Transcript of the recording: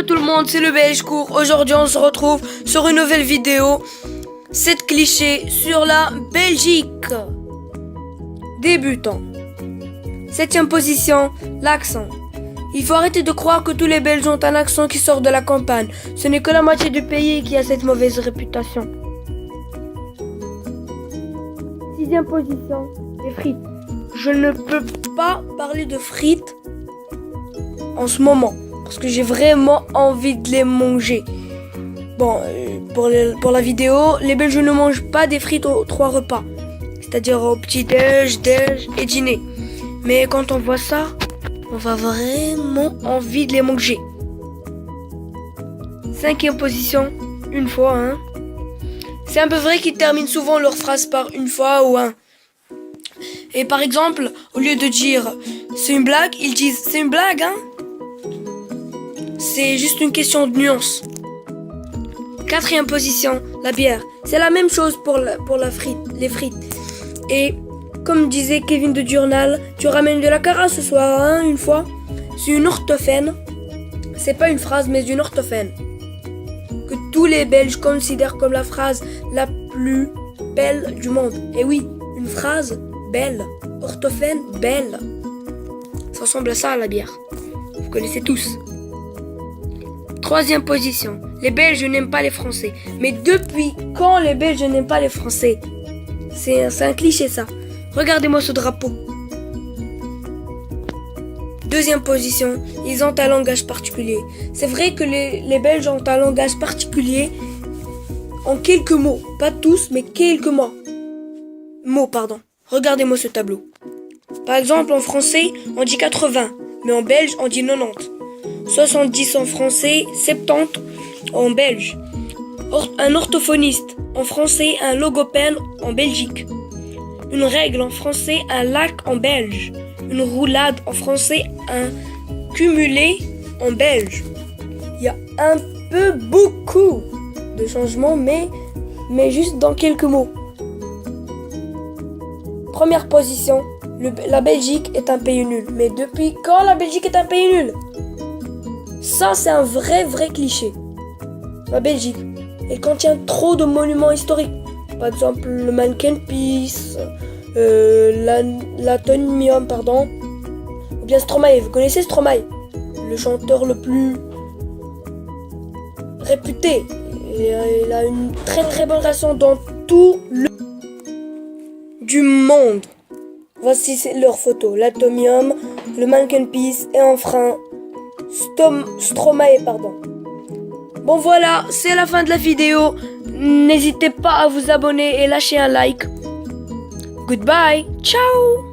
Hello tout le monde, c'est le Belge Court. Aujourd'hui on se retrouve sur une nouvelle vidéo. 7 clichés sur la Belgique. Débutant. 7ème position, l'accent. Il faut arrêter de croire que tous les Belges ont un accent qui sort de la campagne. Ce n'est que la moitié du pays qui a cette mauvaise réputation. 6ème position, les frites. Je ne peux pas parler de frites en ce moment parce que j'ai vraiment envie de les manger. Bon, pour la vidéo, les Belges ne mangent pas des frites aux 3 repas, c'est-à-dire au petit-déj, déj et dîner. Mais quand on voit ça, on va vraiment envie de les manger. 5ème position, une fois, hein. C'est un peu vrai qu'ils terminent souvent leurs phrases par une fois ou un. Et par exemple, au lieu de dire c'est une blague, ils disent c'est une blague, hein. C'est juste une question de nuance. 4ème position, la bière. C'est la même chose pour les frites. Et comme disait Kevin de Durnal, tu ramènes de la cara ce soir, hein, une fois. C'est une orthophène. C'est pas une phrase, mais une orthophène. Que tous les Belges considèrent comme la phrase la plus belle du monde. Et oui, une phrase belle. Orthophène, belle. Ça ressemble à ça, la bière. Vous connaissez tous. 3ème position. Les Belges n'aiment pas les Français. Mais depuis quand les Belges n'aiment pas les Français? C'est un cliché, ça. Regardez-moi ce drapeau. 2ème position. Ils ont un langage particulier. C'est vrai que les Belges ont un langage particulier en quelques mots. Pas tous, mais quelques mots. Regardez-moi ce tableau. Par exemple, en français, on dit 80. Mais en belge, on dit 90. 70 en français, 70 en belge. Un orthophoniste en français, un logopède en Belgique. Une règle en français, un lac en belge. Une roulade en français, un cumulé en belge. Il y a un peu beaucoup de changements, mais juste dans quelques mots. 1ère position, la Belgique est un pays nul. Mais depuis quand la Belgique est un pays nul? Ça, c'est un vrai cliché. La Belgique, elle contient trop de monuments historiques. Par exemple, le Mannequin Peace, l'Atomium, ou bien Stromae. Vous connaissez Stromae? Le chanteur le plus réputé. Il a une très bonne relation dans tout le du monde. Voici leurs photos. L'Atomium, le Mannequin Peace et enfin Stromae. Bon voilà, c'est la fin de la vidéo. N'hésitez pas à vous abonner et lâcher un like. Goodbye, ciao.